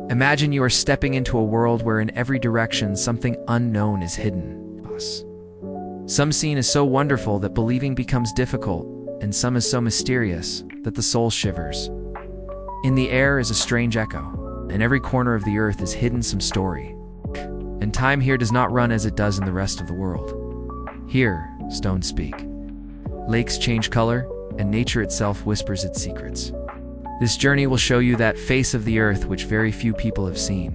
Imagine you are stepping into a world where in every direction something unknown is hidden. Some scene is so wonderful that believing becomes difficult, and some is so mysterious that the soul shivers. In the air is a strange echo. In every corner of the earth is hidden some story. And time here does not run as it does in the rest of the world. Here, stones speak. Lakes change color, and nature itself whispers its secrets. This journey will show you that face of the earth which very few people have seen,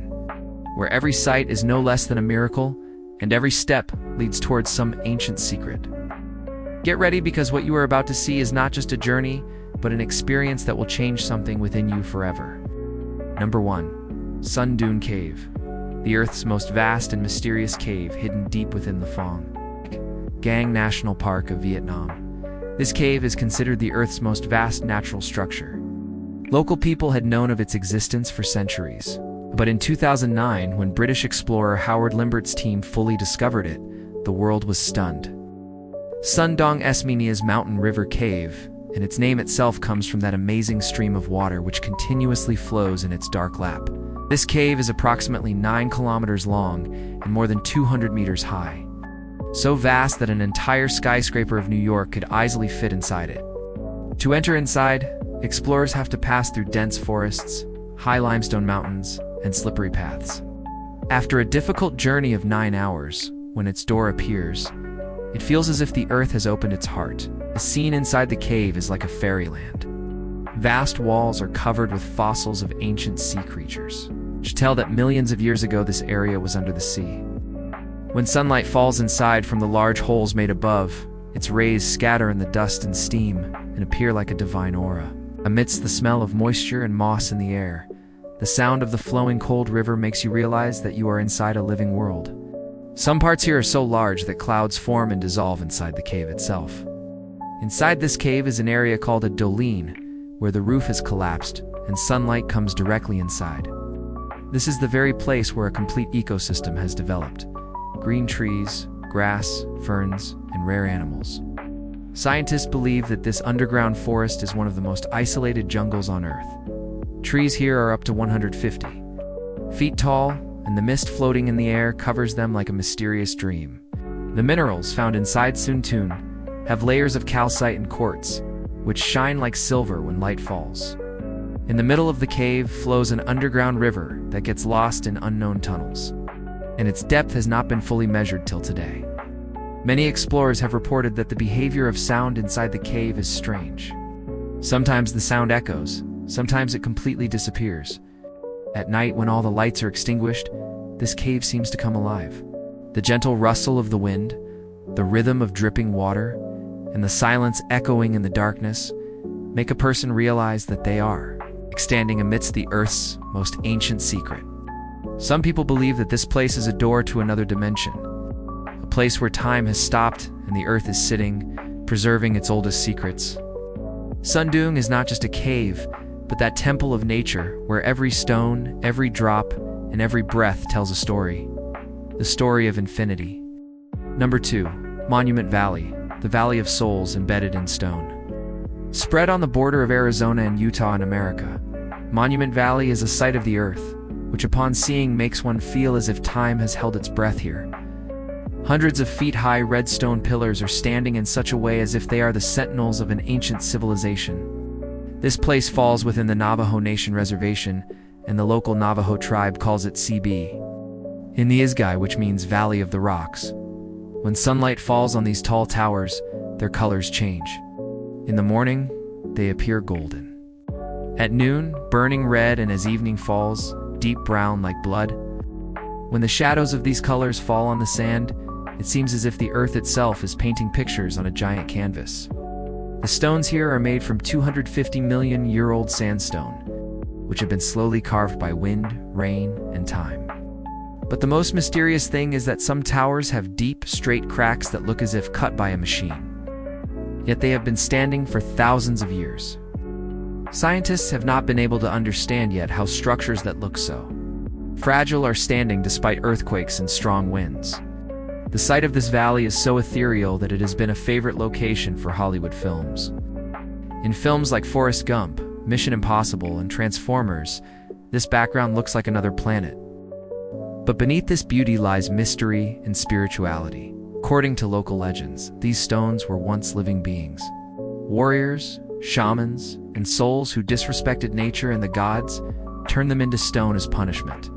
where every sight is no less than a miracle, and every step leads towards some ancient secret. Get ready, because what you are about to see is not just a journey, but an experience that will change something within you forever. Number 1. Sun Dune Cave. The Earth's most vast and mysterious cave hidden deep within the Huangshan National Park of Vietnam. This cave is considered the Earth's most vast natural structure. Local people had known of its existence for centuries. But in 2009, when British explorer Howard Limbert's team fully discovered it, the world was stunned. Sun Dong Esminia's Mountain River Cave, and its name itself comes from that amazing stream of water which continuously flows in its dark lap. This cave is approximately 9 kilometers long and more than 200 meters high. So vast that an entire skyscraper of New York could easily fit inside it. To enter inside, explorers have to pass through dense forests, high limestone mountains, and slippery paths. After a difficult journey of 9 hours, when its door appears, it feels as if the earth has opened its heart. The scene inside the cave is like a fairyland. Vast walls are covered with fossils of ancient sea creatures, which tell that millions of years ago this area was under the sea. When sunlight falls inside from the large holes made above, its rays scatter in the dust and steam and appear like a divine aura. Amidst the smell of moisture and moss in the air, the sound of the flowing cold river makes you realize that you are inside a living world. Some parts here are so large that clouds form and dissolve inside the cave itself. Inside this cave is an area called a doline, where the roof has collapsed and sunlight comes directly inside. This is the very place where a complete ecosystem has developed. Green trees, grass, ferns, and rare animals. Scientists believe that this underground forest is one of the most isolated jungles on Earth. Trees here are up to 150 feet tall, and the mist floating in the air covers them like a mysterious dream. The minerals found inside Sun Dune have layers of calcite and quartz, which shine like silver when light falls. In the middle of the cave flows an underground river that gets lost in unknown tunnels, and its depth has not been fully measured till today. Many explorers have reported that the behavior of sound inside the cave is strange. Sometimes the sound echoes, sometimes it completely disappears. At night, when all the lights are extinguished, this cave seems to come alive. The gentle rustle of the wind, the rhythm of dripping water, and the silence echoing in the darkness make a person realize that they are standing amidst the Earth's most ancient secret. Some people believe that this place is a door to another dimension, a place where time has stopped and the Earth is sitting, preserving its oldest secrets. Sun Dune is not just a cave, but that temple of nature where every stone, every drop, and every breath tells a story. The story of infinity. Number 2. Monument Valley, the Valley of Souls embedded in stone. Spread on the border of Arizona and Utah in America, Monument Valley is a sight of the earth, which upon seeing makes one feel as if time has held its breath here. Hundreds of feet high red stone pillars are standing in such a way as if they are the sentinels of an ancient civilization. This place falls within the Navajo Nation Reservation, and the local Navajo tribe calls it CB. In the Izgai, which means Valley of the Rocks. When sunlight falls on these tall towers, their colors change. In the morning, they appear golden. At noon, burning red, and as evening falls, deep brown like blood. When the shadows of these colors fall on the sand, it seems as if the earth itself is painting pictures on a giant canvas. The stones here are made from 250-million-year-old sandstone, which have been slowly carved by wind, rain, and time. But the most mysterious thing is that some towers have deep, straight cracks that look as if cut by a machine. Yet they have been standing for thousands of years. Scientists have not been able to understand yet how structures that look so fragile are standing despite earthquakes and strong winds. The site of this valley is so ethereal that it has been a favorite location for Hollywood films. In films like Forrest Gump, Mission Impossible, and Transformers, This background looks like another planet. But beneath this beauty lies mystery and spirituality. According to local legends, these stones were once living beings. Warriors, shamans, and souls who disrespected nature and the gods turned them into stone as punishment.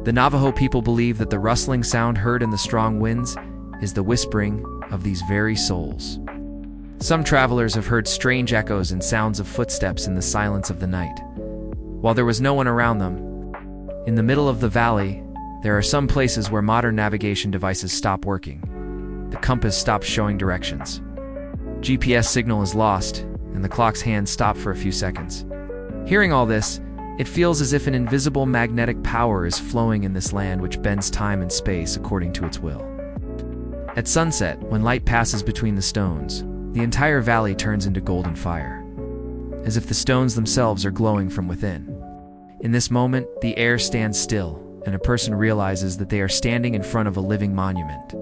The Navajo people believe that the rustling sound heard in the strong winds is the whispering of these very souls. Some travelers have heard strange echoes and sounds of footsteps in the silence of the night. While there was no one around them, in the middle of the valley, there are some places where modern navigation devices stop working. The compass stops showing directions. GPS signal is lost, and the clock's hands stop for a few seconds. Hearing all this, it feels as if an invisible magnetic power is flowing in this land which bends time and space according to its will. At sunset, when light passes between the stones, the entire valley turns into golden fire, as if the stones themselves are glowing from within. In this moment, the air stands still, and a person realizes that they are standing in front of a living monument.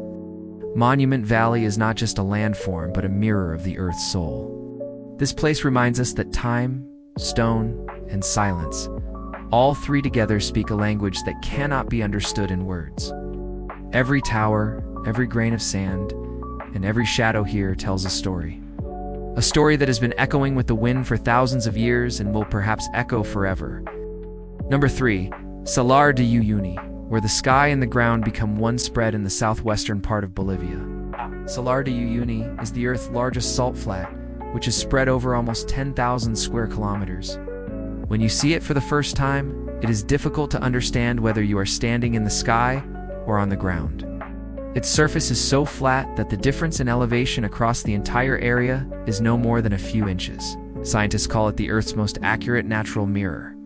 Monument Valley is not just a landform, but a mirror of the Earth's soul. This place reminds us that time, stone, and silence, all three together speak a language that cannot be understood in words. Every tower, every grain of sand, and every shadow here tells a story. A story that has been echoing with the wind for thousands of years and will perhaps echo forever. Number 3. Salar de Uyuni, where the sky and the ground become one spread in the southwestern part of Bolivia. Salar de Uyuni is the Earth's largest salt flat, which is spread over almost 10,000 square kilometers. When you see it for the first time, it is difficult to understand whether you are standing in the sky or on the ground. Its surface is so flat that the difference in elevation across the entire area is no more than a few inches. Scientists call it the Earth's most accurate natural mirror,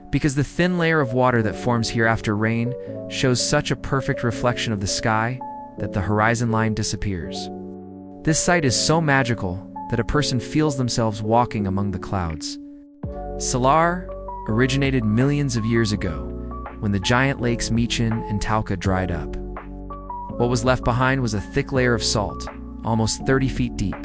because the thin layer of water that forms here after rain shows such a perfect reflection of the sky that the horizon line disappears. This sight is so magical that a person feels themselves walking among the clouds. Salar originated millions of years ago, when the giant lakes Michin and Talca dried up. What was left behind was a thick layer of salt, almost 30 feet deep.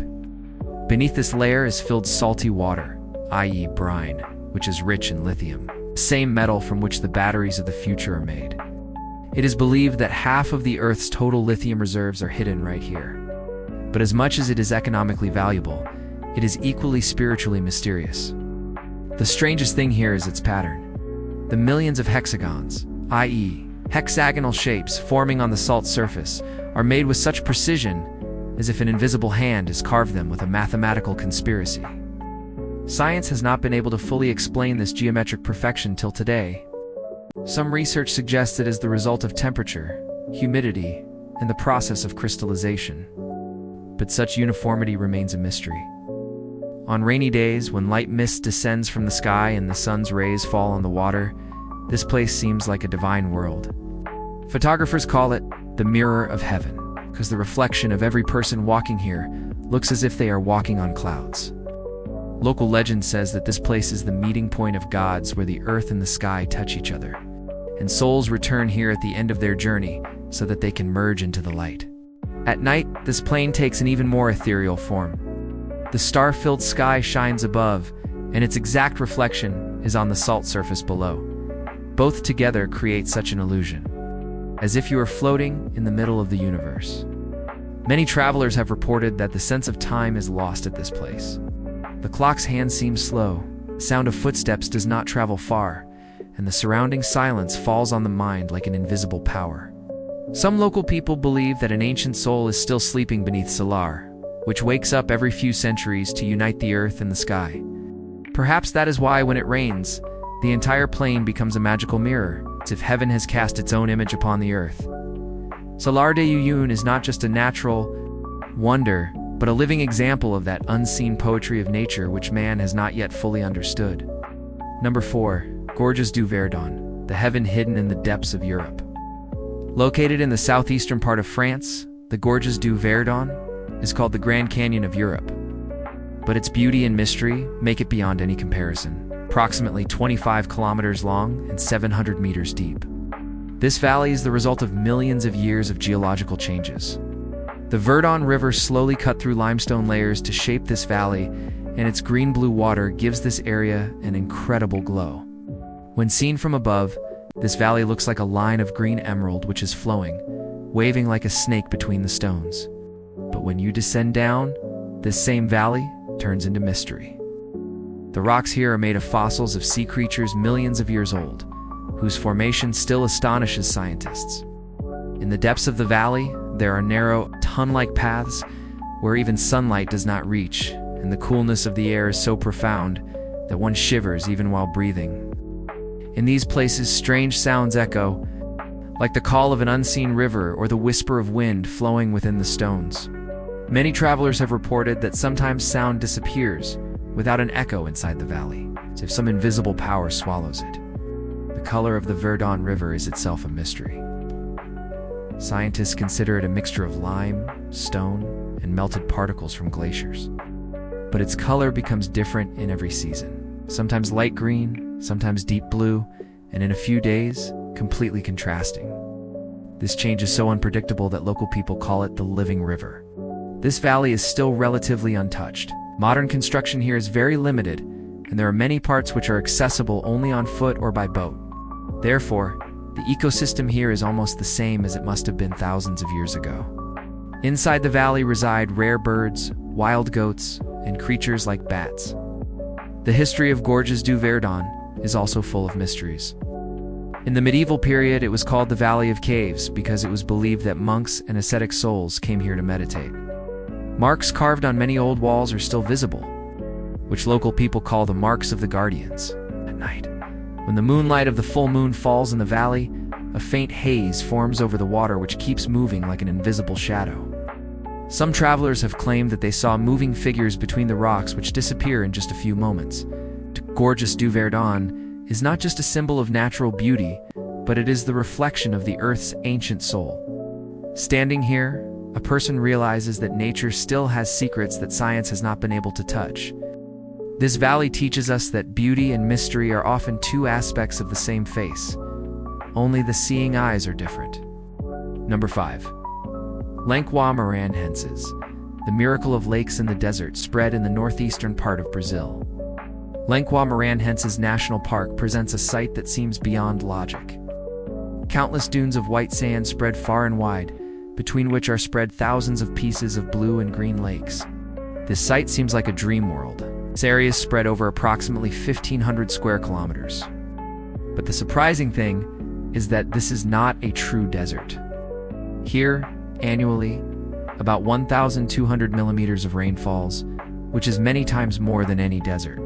Beneath this layer is filled salty water, i.e. brine, which is rich in lithium, the same metal from which the batteries of the future are made. It is believed that half of the Earth's total lithium reserves are hidden right here. But as much as it is economically valuable, it is equally spiritually mysterious. The strangest thing here is its pattern. The millions of hexagons, i.e. hexagonal shapes forming on the salt surface, are made with such precision as if an invisible hand has carved them with a mathematical conspiracy. Science has not been able to fully explain this geometric perfection till today. Some research suggests it is the result of temperature, humidity, and the process of crystallization. But such uniformity remains a mystery. On rainy days, when light mist descends from the sky and the sun's rays fall on the water, this place seems like a divine world. Photographers call it the mirror of heaven, because the reflection of every person walking here looks as if they are walking on clouds. Local legend says that this place is the meeting point of gods, where the earth and the sky touch each other, and souls return here at the end of their journey so that they can merge into the light. At night, this plane takes an even more ethereal form. The star-filled sky shines above, and its exact reflection is on the salt surface below. Both together create such an illusion, as if you are floating in the middle of the universe. Many travelers have reported that the sense of time is lost at this place. The clock's hand seems slow, the sound of footsteps does not travel far, and the surrounding silence falls on the mind like an invisible power. Some local people believe that an ancient soul is still sleeping beneath Salar, which wakes up every few centuries to unite the earth and the sky. Perhaps that is why when it rains, the entire plain becomes a magical mirror, as if heaven has cast its own image upon the earth. Salar de Uyuni is not just a natural wonder, but a living example of that unseen poetry of nature which man has not yet fully understood. Number 4. Gorges du Verdon, the heaven hidden in the depths of Europe. Located in the southeastern part of France, the Gorges du Verdon is called the Grand Canyon of Europe. But its beauty and mystery make it beyond any comparison. Approximately 25 kilometers long and 700 meters deep. This valley is the result of millions of years of geological changes. The Verdon River slowly cut through limestone layers to shape this valley, and its green-blue water gives this area an incredible glow. When seen from above, this valley looks like a line of green emerald which is flowing, waving like a snake between the stones. But when you descend down, this same valley turns into mystery. The rocks here are made of fossils of sea creatures millions of years old, whose formation still astonishes scientists. In the depths of the valley, there are narrow, tunnel-like paths where even sunlight does not reach, and the coolness of the air is so profound that one shivers even while breathing. In these places, strange sounds echo, like the call of an unseen river or the whisper of wind flowing within the stones. Many travelers have reported that sometimes sound disappears without an echo inside the valley, as if some invisible power swallows it. The color of the Verdon River is itself a mystery. Scientists consider it a mixture of lime, stone, and melted particles from glaciers. But its color becomes different in every season. Sometimes light green, sometimes deep blue, and in a few days, completely contrasting. This change is so unpredictable that local people call it the living river. This valley is still relatively untouched. Modern construction here is very limited, and there are many parts which are accessible only on foot or by boat. Therefore, the ecosystem here is almost the same as it must have been thousands of years ago. Inside the valley reside rare birds, wild goats, and creatures like bats. The history of Gorges du Verdon is also full of mysteries. In the medieval period, it was called the Valley of Caves because it was believed that monks and ascetic souls came here to meditate. Marks carved on many old walls are still visible, which local people call the marks of the guardians. At night, when the moonlight of the full moon falls in the valley, a faint haze forms over the water which keeps moving like an invisible shadow. Some travelers have claimed that they saw moving figures between the rocks which disappear in just a few moments. Gorges du Verdon is not just a symbol of natural beauty, but it is the reflection of the Earth's ancient soul. Standing here, a person realizes that nature still has secrets that science has not been able to touch. This valley teaches us that beauty and mystery are often two aspects of the same face. Only the seeing eyes are different. Number 5. Lenquamoranhenses, the miracle of lakes in the desert spread in the northeastern part of Brazil. Lenquamoranhenses National Park presents a sight that seems beyond logic. Countless dunes of white sand spread far and wide, between which are spread thousands of pieces of blue and green lakes. This site seems like a dream world. This area is spread over approximately 1,500 square kilometers. But the surprising thing is that this is not a true desert. Here, annually, about 1,200 millimeters of rain falls, which is many times more than any desert.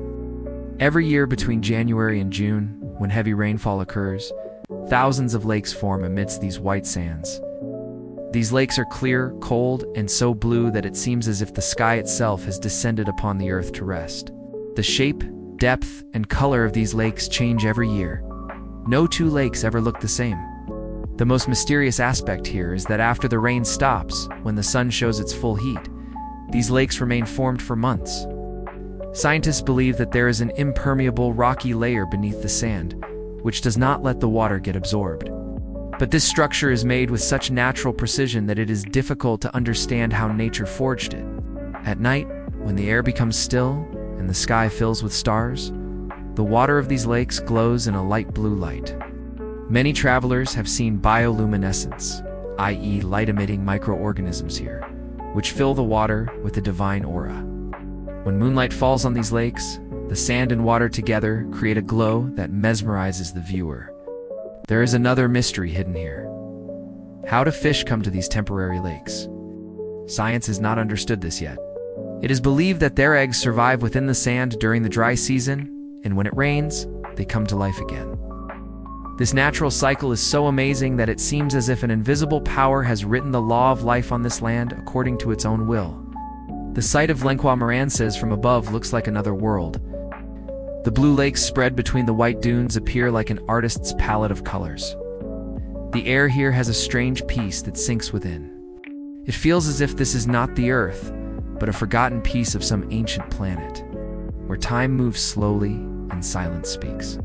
Every year between January and June, when heavy rainfall occurs, thousands of lakes form amidst these white sands. These lakes are clear, cold, and so blue that it seems as if the sky itself has descended upon the earth to rest. The shape, depth, and color of these lakes change every year. No two lakes ever look the same. The most mysterious aspect here is that after the rain stops, when the sun shows its full heat, these lakes remain formed for months. Scientists believe that there is an impermeable rocky layer beneath the sand, which does not let the water get absorbed. But this structure is made with such natural precision that it is difficult to understand how nature forged it. At night, when the air becomes still and the sky fills with stars, the water of these lakes glows in a light blue light. Many travelers have seen bioluminescence, i.e. light-emitting microorganisms here, which fill the water with a divine aura. When moonlight falls on these lakes, the sand and water together create a glow that mesmerizes the viewer. There is another mystery hidden here. How do fish come to these temporary lakes? Science has not understood this yet. It is believed that their eggs survive within the sand during the dry season, and when it rains, they come to life again. This natural cycle is so amazing that it seems as if an invisible power has written the law of life on this land according to its own will. The sight of Lenquamoranhenses from above looks like another world. The blue lakes spread between the white dunes appear like an artist's palette of colors. The air here has a strange peace that sinks within. It feels as if this is not the Earth, but a forgotten piece of some ancient planet, where time moves slowly and silence speaks.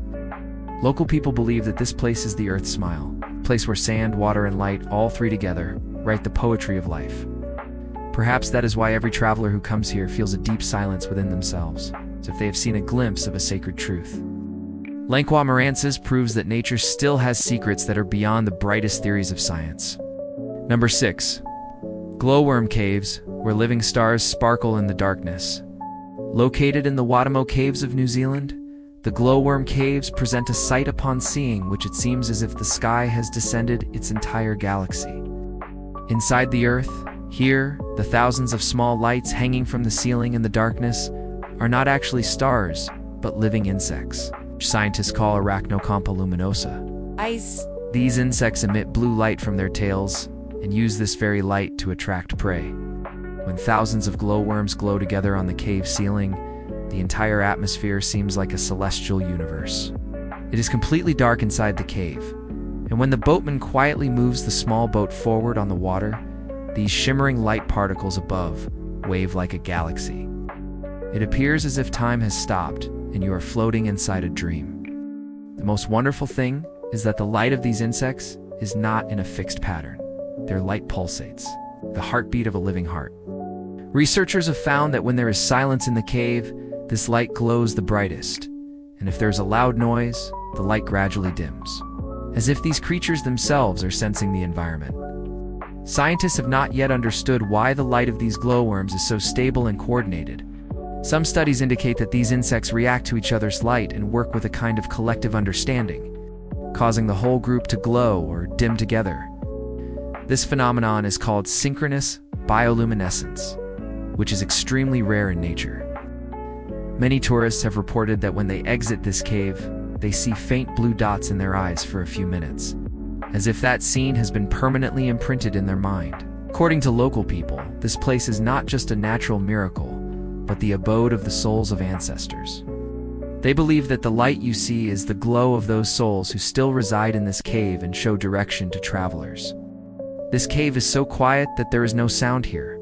Local people believe that this place is the Earth's smile, a place where sand, water, and light, all three together, write the poetry of life. Perhaps that is why every traveler who comes here feels a deep silence within themselves, as if they have seen a glimpse of a sacred truth. Langlois proves that nature still has secrets that are beyond the brightest theories of science. Number 6. Glowworm caves, where living stars sparkle in the darkness. Located in the Watamo Caves of New Zealand, the glowworm caves present a sight upon seeing which it seems as if the sky has descended its entire galaxy. Inside the Earth, here, the thousands of small lights hanging from the ceiling in the darkness are not actually stars, but living insects, which scientists call Arachnocompa luminosa. These insects emit blue light from their tails and use this very light to attract prey. When thousands of glowworms glow together on the cave ceiling, the entire atmosphere seems like a celestial universe. It is completely dark inside the cave, and when the boatman quietly moves the small boat forward on the water, these shimmering light particles above wave like a galaxy. It appears as if time has stopped and you are floating inside a dream. The most wonderful thing is that the light of these insects is not in a fixed pattern. Their light pulsates, the heartbeat of a living heart. Researchers have found that when there is silence in the cave, this light glows the brightest, and if there's a loud noise, the light gradually dims, as if these creatures themselves are sensing the environment. Scientists have not yet understood why the light of these glowworms is so stable and coordinated. Some studies indicate that these insects react to each other's light and work with a kind of collective understanding, causing the whole group to glow or dim together. This phenomenon is called synchronous bioluminescence, which is extremely rare in nature. Many tourists have reported that when they exit this cave, they see faint blue dots in their eyes for a few minutes, as if that scene has been permanently imprinted in their mind. According to local people, this place is not just a natural miracle, but the abode of the souls of ancestors. They believe that the light you see is the glow of those souls who still reside in this cave and show direction to travelers. This cave is so quiet that there is no sound here,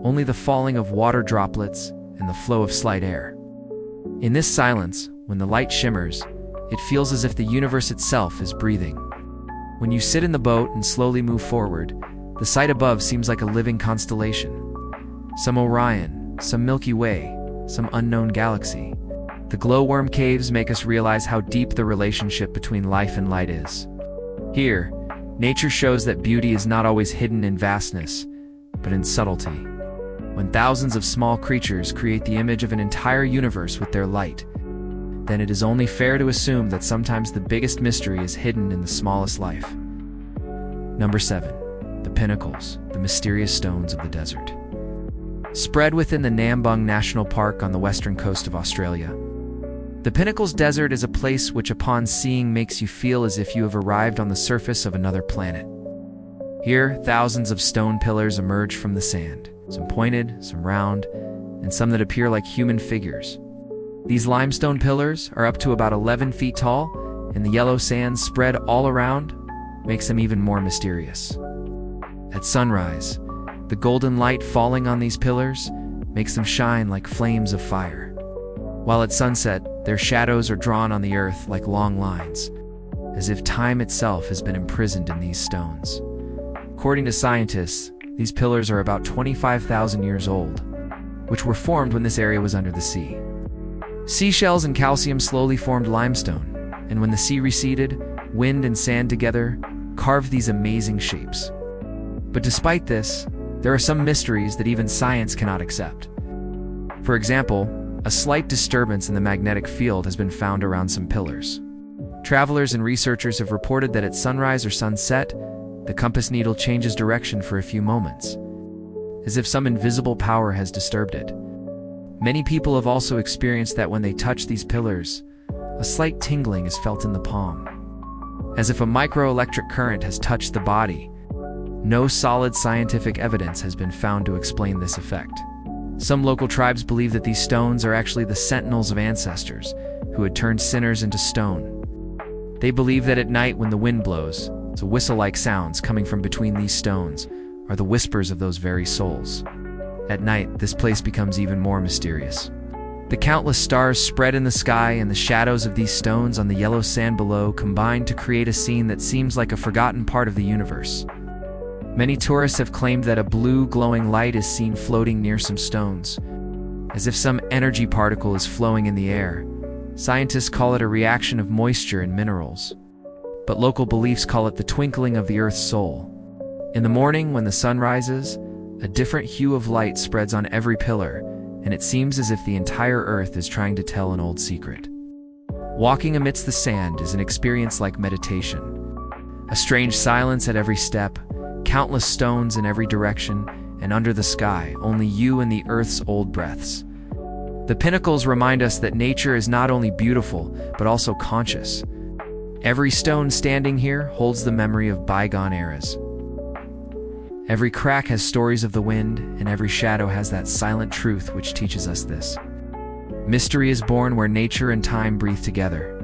only the falling of water droplets and the flow of slight air. In this silence, when the light shimmers, it feels as if the universe itself is breathing. When you sit in the boat and slowly move forward, the sight above seems like a living constellation. Some Orion, some Milky Way, some unknown galaxy. The glowworm caves make us realize how deep the relationship between life and light is. Here, nature shows that beauty is not always hidden in vastness, but in subtlety. When thousands of small creatures create the image of an entire universe with their light, then it is only fair to assume that sometimes the biggest mystery is hidden in the smallest life. Number 7. The Pinnacles, the mysterious stones of the desert. Spread within the Nambung National Park on the western coast of Australia, the Pinnacles Desert is a place which upon seeing makes you feel as if you have arrived on the surface of another planet. Here, thousands of stone pillars emerge from the sand, some pointed, some round, and some that appear like human figures. These limestone pillars are up to about 11 feet tall, and the yellow sand spread all around makes them even more mysterious. At sunrise, the golden light falling on these pillars makes them shine like flames of fire, while at sunset, their shadows are drawn on the earth like long lines, as if time itself has been imprisoned in these stones. According to scientists, these pillars are about 25,000 years old, which were formed when this area was under the sea. Seashells and calcium slowly formed limestone, and when the sea receded, wind and sand together carved these amazing shapes. But despite this, there are some mysteries that even science cannot accept. For example, a slight disturbance in the magnetic field has been found around some pillars. Travelers and researchers have reported that at sunrise or sunset, the compass needle changes direction for a few moments, as if some invisible power has disturbed it. Many people have also experienced that when they touch these pillars, a slight tingling is felt in the palm, as if a microelectric current has touched the body. No solid scientific evidence has been found to explain this effect. Some local tribes believe that these stones are actually the sentinels of ancestors who had turned sinners into stone. They believe that at night when the wind blows, so whistle-like sounds coming from between these stones are the whispers of those very souls. At night, this place becomes even more mysterious. The countless stars spread in the sky and the shadows of these stones on the yellow sand below combine to create a scene that seems like a forgotten part of the universe. Many tourists have claimed that a blue glowing light is seen floating near some stones, as if some energy particle is flowing in the air, Scientists call it a reaction of moisture and minerals, but local beliefs call it the twinkling of the Earth's soul. In the morning, when the sun rises, a different hue of light spreads on every pillar, and it seems as if the entire Earth is trying to tell an old secret. Walking amidst the sand is an experience like meditation. A strange silence at every step, countless stones in every direction, and under the sky, only you and the Earth's old breaths. The pinnacles remind us that nature is not only beautiful, but also conscious. Every stone standing here holds the memory of bygone eras. Every crack has stories of the wind, and every shadow has that silent truth which teaches us this. Mystery is born where nature and time breathe together.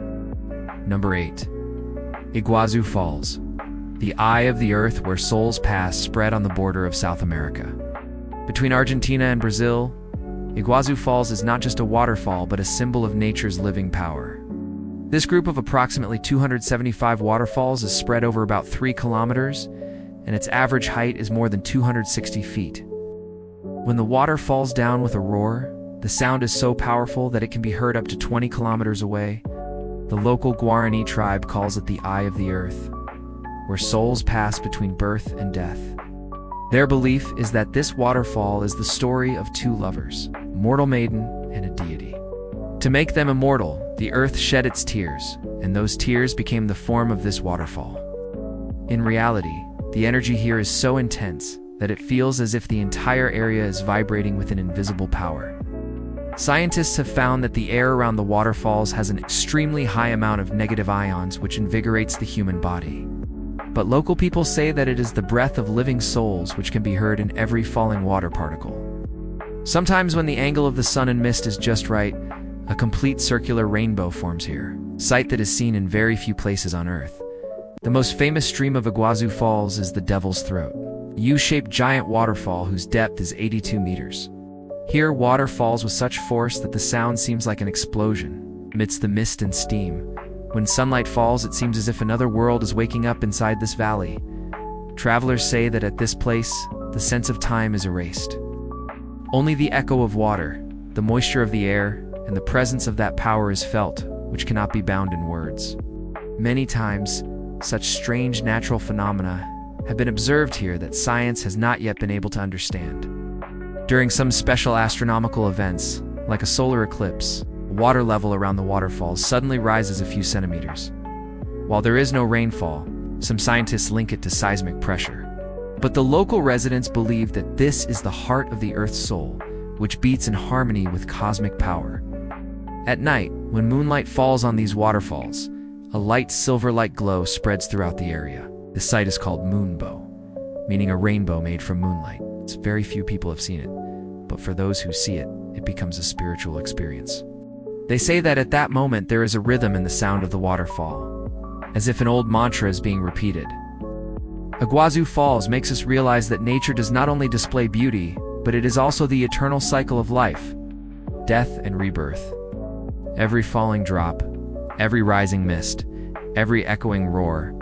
Number 8. Iguazu Falls. The eye of the earth where souls pass, spread on the border of South America. Between Argentina and Brazil, Iguazu Falls is not just a waterfall, but a symbol of nature's living power. This group of approximately 275 waterfalls is spread over about 3 kilometers, and its average height is more than 260 feet. When the water falls down with a roar, the sound is so powerful that it can be heard up to 20 kilometers away. The local Guarani tribe calls it the Eye of the Earth, where souls pass between birth and death. Their belief is that this waterfall is the story of 2 lovers, a mortal maiden and a deity. To make them immortal, the earth shed its tears, and those tears became the form of this waterfall. In reality, the energy here is so intense that it feels as if the entire area is vibrating with an invisible power. Scientists have found that the air around the waterfalls has an extremely high amount of negative ions, which invigorates the human body. But local people say that it is the breath of living souls which can be heard in every falling water particle. Sometimes when the angle of the sun and mist is just right, a complete circular rainbow forms here, a sight that is seen in very few places on Earth. The most famous stream of Iguazu Falls is the Devil's Throat, a U-shaped giant waterfall whose depth is 82 meters. Here, water falls with such force that the sound seems like an explosion amidst the mist and steam. When sunlight falls, it seems as if another world is waking up inside this valley. Travelers say that at this place, the sense of time is erased. Only the echo of water, the moisture of the air, and the presence of that power is felt, which cannot be bound in words. Many times, such strange natural phenomena have been observed here that science has not yet been able to understand. During some special astronomical events, like a solar eclipse, water level around the waterfalls suddenly rises a few centimeters. While there is no rainfall, some scientists link it to seismic pressure. But the local residents believe that this is the heart of the Earth's soul, which beats in harmony with cosmic power. At night, when moonlight falls on these waterfalls, a light silver-like glow spreads throughout the area. This sight is called moonbow, meaning a rainbow made from moonlight. Very few people have seen it, but for those who see it, it becomes a spiritual experience. They say that at that moment there is a rhythm in the sound of the waterfall, as if an old mantra is being repeated. Iguazu Falls makes us realize that nature does not only display beauty, but it is also the eternal cycle of life, death and rebirth. Every falling drop, every rising mist, every echoing roar,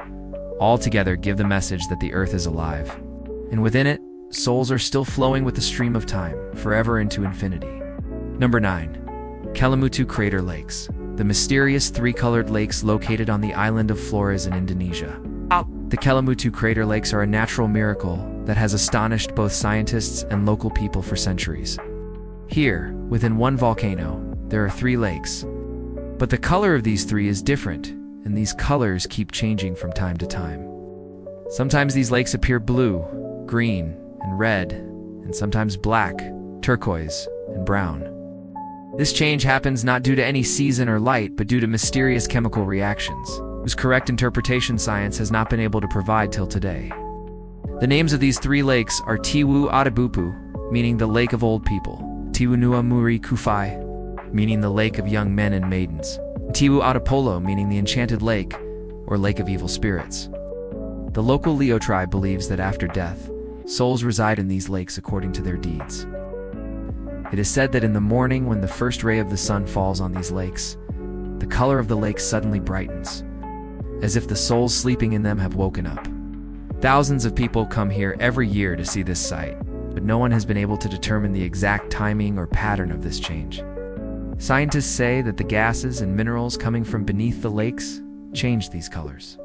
all together give the message that the earth is alive. And within it, souls are still flowing with the stream of time, forever into infinity. Number 9. Kelimutu Crater Lakes. The mysterious 3-colored lakes located on the island of Flores in Indonesia. The Kelimutu Crater Lakes are a natural miracle that has astonished both scientists and local people for centuries. Here, within one volcano, there are 3 lakes. But the color of these 3 is different, and these colors keep changing from time to time. Sometimes these lakes appear blue, green, and red, and sometimes black, turquoise, and brown. This change happens not due to any season or light, but due to mysterious chemical reactions, whose correct interpretation science has not been able to provide till today. The names of these 3 lakes are Tiwu Adabupu, meaning the lake of old people, Tiwu Nua Muri Kufai, meaning the lake of young men and maidens, and Tiwu Adapolo, meaning the enchanted lake, or lake of evil spirits. The local Leo tribe believes that after death, souls reside in these lakes according to their deeds. It is said that in the morning when the first ray of the sun falls on these lakes, the color of the lake suddenly brightens, as if the souls sleeping in them have woken up. Thousands of people come here every year to see this sight, but no one has been able to determine the exact timing or pattern of this change. Scientists say that the gases and minerals coming from beneath the lakes change these colors.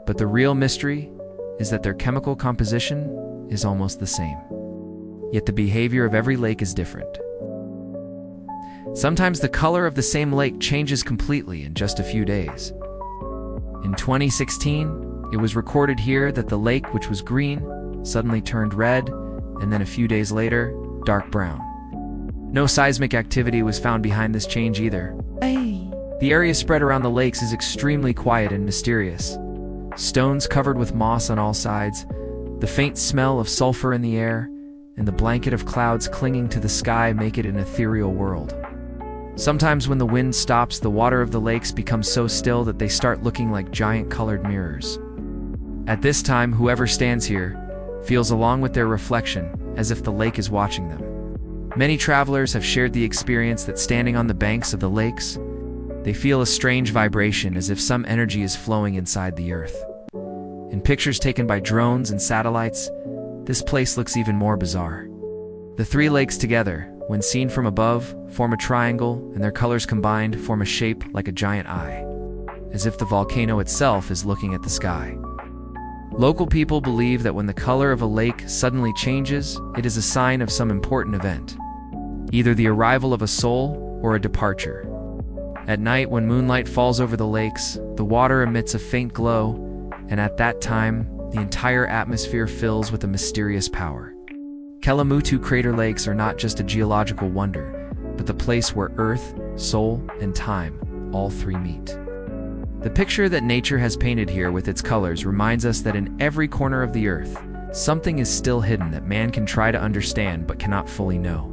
But the real mystery is that their chemical composition is almost the same. Yet the behavior of every lake is different. Sometimes the color of the same lake changes completely in just a few days. In 2016, it was recorded here that the lake, which was green, suddenly turned red, and then a few days later, dark brown. No seismic activity was found behind this change either. The area spread around the lakes is extremely quiet and mysterious. Stones covered with moss on all sides, the faint smell of sulfur in the air, and the blanket of clouds clinging to the sky make it an ethereal world. Sometimes when the wind stops, the water of the lakes becomes so still that they start looking like giant colored mirrors. At this time, whoever stands here feels along with their reflection, as if the lake is watching them. Many travelers have shared the experience that standing on the banks of the lakes, they feel a strange vibration as if some energy is flowing inside the earth. In pictures taken by drones and satellites, this place looks even more bizarre. The three lakes together, when seen from above, form a triangle, and their colors combined form a shape like a giant eye, as if the volcano itself is looking at the sky. Local people believe that when the color of a lake suddenly changes, it is a sign of some important event, either the arrival of a soul or a departure. At night, when moonlight falls over the lakes, the water emits a faint glow, and at that time, the entire atmosphere fills with a mysterious power. Kelamutu crater lakes are not just a geological wonder, but the place where earth, soul, and time, all three meet. The picture that nature has painted here with its colors reminds us that in every corner of the earth, something is still hidden that man can try to understand but cannot fully know.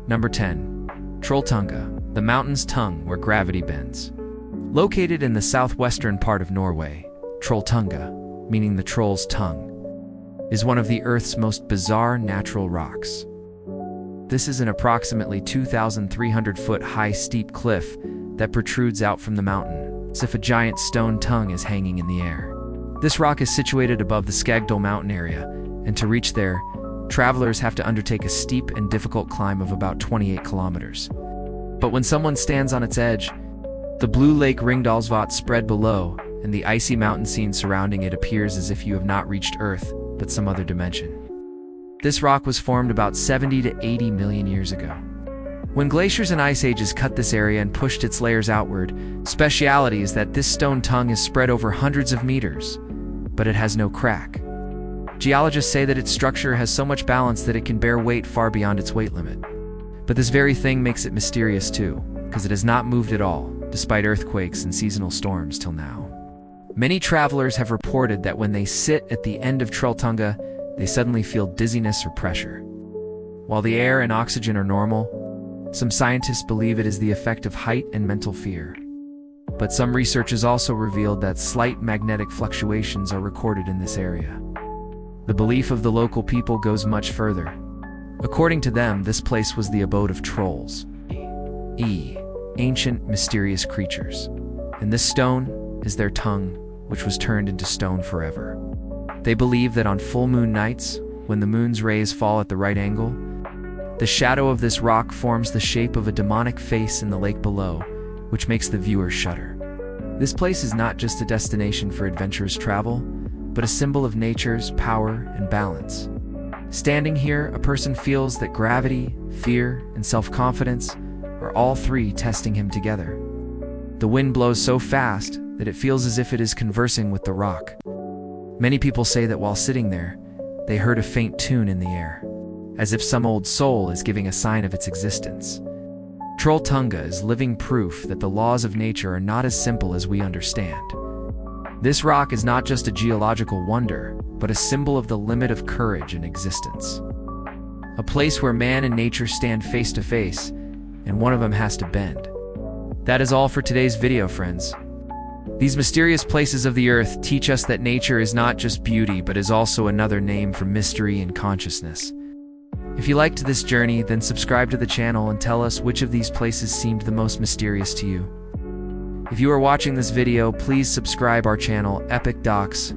Number 10. Trolltunga, the mountain's tongue where gravity bends. Located in the southwestern part of Norway, Trolltunga, meaning the troll's tongue, is one of the Earth's most bizarre natural rocks. This is an approximately 2,300-foot high steep cliff that protrudes out from the mountain, as if a giant stone tongue is hanging in the air. This rock is situated above the Skagdal mountain area, and to reach there, travelers have to undertake a steep and difficult climb of about 28 kilometers. But when someone stands on its edge, the blue lake Ringdalsvatn spread below, and the icy mountain scene surrounding it appears as if you have not reached Earth, but some other dimension. This rock was formed about 70 to 80 million years ago. When glaciers and ice ages cut this area and pushed its layers outward, speciality is that this stone tongue is spread over hundreds of meters, but it has no crack. Geologists say that its structure has so much balance that it can bear weight far beyond its weight limit. But this very thing makes it mysterious too, because it has not moved at all, despite earthquakes and seasonal storms till now. Many travelers have reported that when they sit at the end of Trolltunga, they suddenly feel dizziness or pressure. While the air and oxygen are normal, some scientists believe it is the effect of height and mental fear. But some research has also revealed that slight magnetic fluctuations are recorded in this area. The belief of the local people goes much further. According to them, this place was the abode of trolls, ancient, mysterious creatures. And this stone is their tongue, which was turned into stone forever. They believe that on full moon nights, when the moon's rays fall at the right angle, the shadow of this rock forms the shape of a demonic face in the lake below, which makes the viewer shudder. This place is not just a destination for adventurous travel, but a symbol of nature's power and balance. Standing here, a person feels that gravity, fear, and self-confidence are all three testing him together. The wind blows so fast that it feels as if it is conversing with the rock. Many people say that while sitting there, they heard a faint tune in the air, as if some old soul is giving a sign of its existence. Trolltunga is living proof that the laws of nature are not as simple as we understand. This rock is not just a geological wonder, but a symbol of the limit of courage and existence. A place where man and nature stand face to face, and one of them has to bend. That is all for today's video, friends. These mysterious places of the earth teach us that nature is not just beauty, but is also another name for mystery and consciousness. If you liked this journey, then subscribe to the channel and tell us which of these places seemed the most mysterious to you. If you are watching this video, please subscribe our channel, Epic Docs,